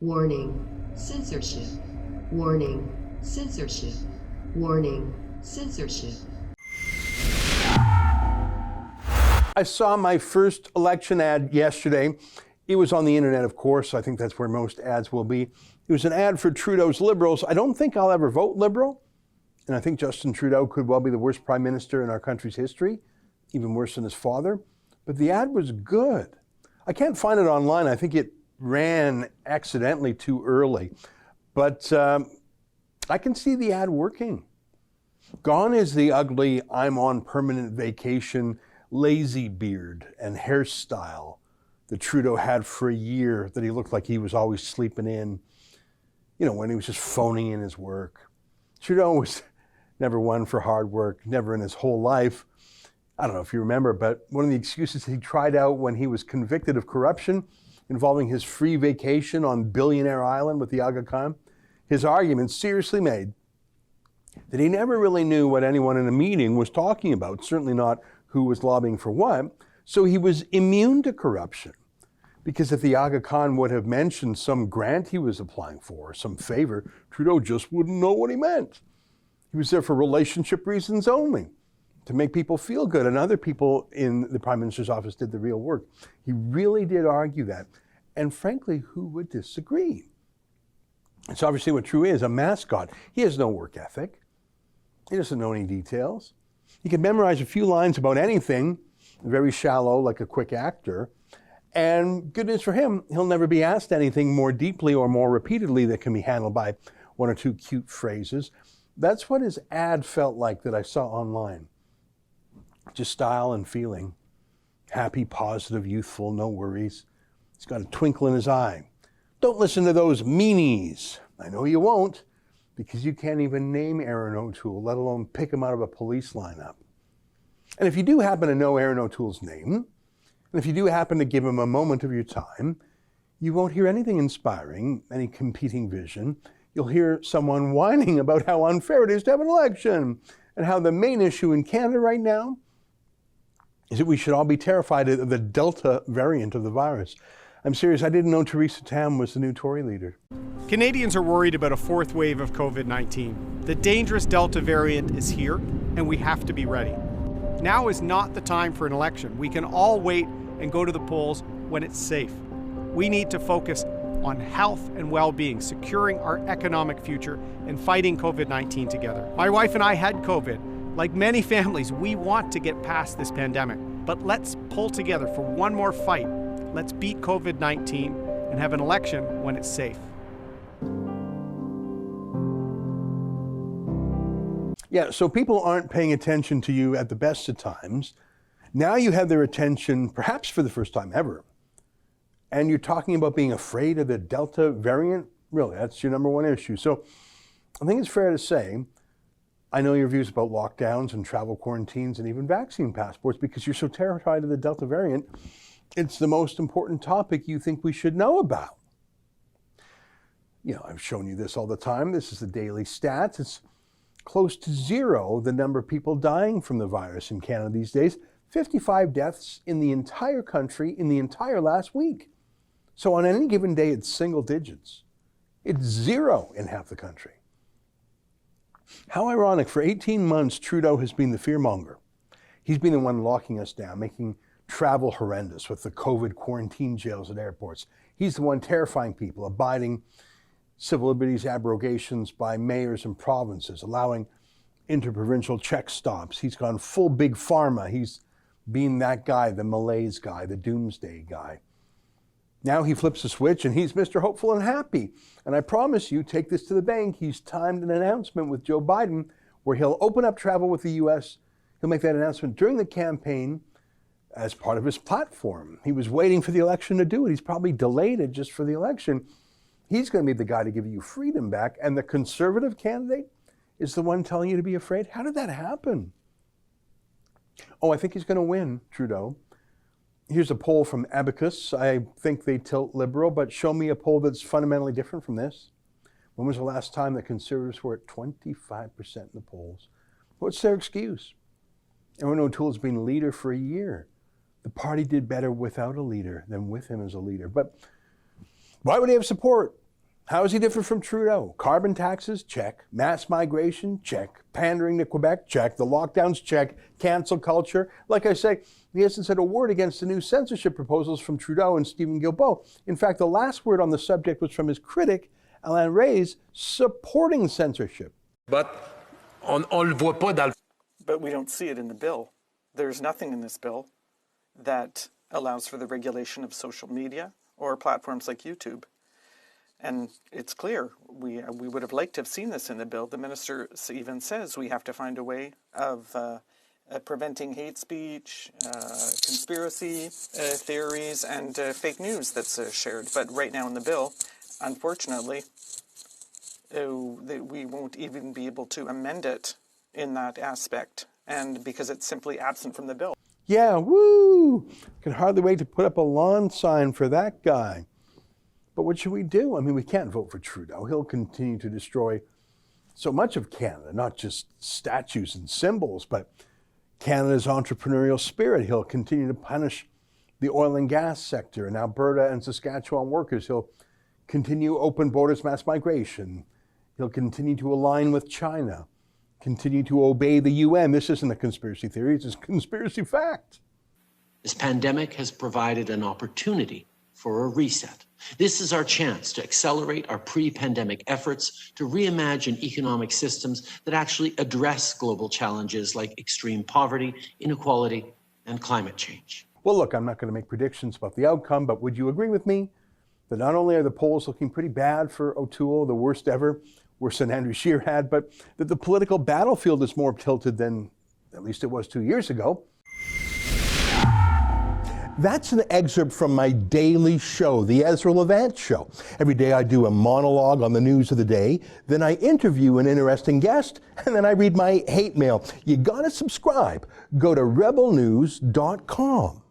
Warning, censorship. Warning, censorship. Warning, censorship. I saw my first election ad yesterday. It was on the internet, of course. I think that's where most ads will be. It was an ad for Trudeau's Liberals. I don't think I'll ever vote Liberal. And I think Justin Trudeau could well be the worst prime minister in our country's history, even worse than his father. But the ad was good. I can't find it online. I think it ran accidentally too early. But I can see the ad working. Gone is the ugly, I'm on permanent vacation, lazy beard and hairstyle that Trudeau had for a year, that he looked like he was always sleeping in, when he was just phoning in his work. Trudeau was never one for hard work, never in his whole life. I don't know if you remember, but one of the excuses he tried out when he was convicted of corruption involving his free vacation on Billionaire Island with the Aga Khan, his argument seriously made that he never really knew what anyone in a meeting was talking about, certainly not who was lobbying for what, so he was immune to corruption. Because if the Aga Khan would have mentioned some grant he was applying for, or some favor, Trudeau just wouldn't know what he meant. He was there for relationship reasons only, to make people feel good, and other people in the Prime Minister's office did the real work. He really did argue that. And frankly, who would disagree? It's obviously what Trudeau is, a mascot. He has no work ethic. He doesn't know any details. He can memorize a few lines about anything, very shallow, like a quick actor. And good news for him, he'll never be asked anything more deeply or more repeatedly that can be handled by one or two cute phrases. That's what his ad felt like that I saw online. Just style and feeling. Happy, positive, youthful, no worries. He's got a twinkle in his eye. Don't listen to those meanies. I know you won't, because you can't even name Erin O'Toole, let alone pick him out of a police lineup. And if you do happen to know Erin O'Toole's name, and if you do happen to give him a moment of your time, you won't hear anything inspiring, any competing vision. You'll hear someone whining about how unfair it is to have an election, and how the main issue in Canada right now is that we should all be terrified of the Delta variant of the virus. I'm serious, I didn't know Theresa Tam was the new Tory leader. Canadians are worried about a fourth wave of COVID-19. The dangerous Delta variant is here, and we have to be ready. Now is not the time for an election. We can all wait and go to the polls when it's safe. We need to focus on health and well-being, securing our economic future, and fighting COVID-19 together. My wife and I had COVID. Like many families, we want to get past this pandemic, but let's pull together for one more fight. Let's beat COVID-19 and have an election when it's safe. Yeah, so people aren't paying attention to you at the best of times. Now you have their attention, perhaps for the first time ever. And you're talking about being afraid of the Delta variant? Really, that's your number one issue. So I think it's fair to say, I know your views about lockdowns and travel quarantines and even vaccine passports, because you're so terrified of the Delta variant. It's the most important topic you think we should know about. I've shown you this all the time. This is the daily stats. It's close to zero, the number of people dying from the virus in Canada these days. 55 deaths in the entire country in the entire last week. So on any given day, it's single digits. It's zero in half the country. How ironic, for 18 months, Trudeau has been the fearmonger. He's been the one locking us down, making travel horrendous with the COVID quarantine jails at airports. He's the one terrifying people, abiding civil liberties abrogations by mayors and provinces, allowing interprovincial check stops. He's gone full big pharma. He's been that guy, the malaise guy, the doomsday guy. Now he flips a switch and he's Mr. Hopeful and Happy. And I promise you, take this to the bank, he's timed an announcement with Joe Biden where he'll open up travel with the U.S. He'll make that announcement during the campaign as part of his platform. He was waiting for the election to do it. He's probably delayed it just for the election. He's going to be the guy to give you freedom back. And the Conservative candidate is the one telling you to be afraid. How did that happen? Oh, I think he's going to win, Trudeau. Here's a poll from Abacus. I think they tilt Liberal, but show me a poll that's fundamentally different from this. When was the last time the Conservatives were at 25% in the polls? What's their excuse? Erin O'Toole's been leader for a year. The party did better without a leader than with him as a leader. But why would he have support? How is he different from Trudeau? Carbon taxes? Check. Mass migration? Check. Pandering to Quebec? Check. The lockdowns? Check. Cancel culture? Like I say, he hasn't said a word against the new censorship proposals from Trudeau and Stephen Guilbeault. In fact, the last word on the subject was from his critic, Alain Reyes, supporting censorship. But on le voit pas dans le... But we don't see it in the bill. There's nothing in this bill that allows for the regulation of social media or platforms like YouTube. And it's clear, we would have liked to have seen this in the bill. The minister even says we have to find a way of preventing hate speech, conspiracy theories, and fake news that's shared. But right now in the bill, unfortunately, we won't even be able to amend it in that aspect, and because it's simply absent from the bill. Yeah, woo! Can hardly wait to put up a lawn sign for that guy. But what should we do? I mean, we can't vote for Trudeau. He'll continue to destroy so much of Canada, not just statues and symbols, but Canada's entrepreneurial spirit. He'll continue to punish the oil and gas sector and Alberta and Saskatchewan workers. He'll continue open borders mass migration. He'll continue to align with China, continue to obey the UN. This isn't a conspiracy theory, it's a conspiracy fact. This pandemic has provided an opportunity for a reset. This is our chance to accelerate our pre-pandemic efforts to reimagine economic systems that actually address global challenges like extreme poverty, inequality, and climate change. Well, look, I'm not going to make predictions about the outcome, but would you agree with me that not only are the polls looking pretty bad for O'Toole, the worst ever, worse than Andrew Scheer had, but that the political battlefield is more tilted than at least it was 2 years ago? That's an excerpt from my daily show, the Ezra Levant Show. Every day I do a monologue on the news of the day, then I interview an interesting guest, and then I read my hate mail. You gotta subscribe. Go to rebelnews.com.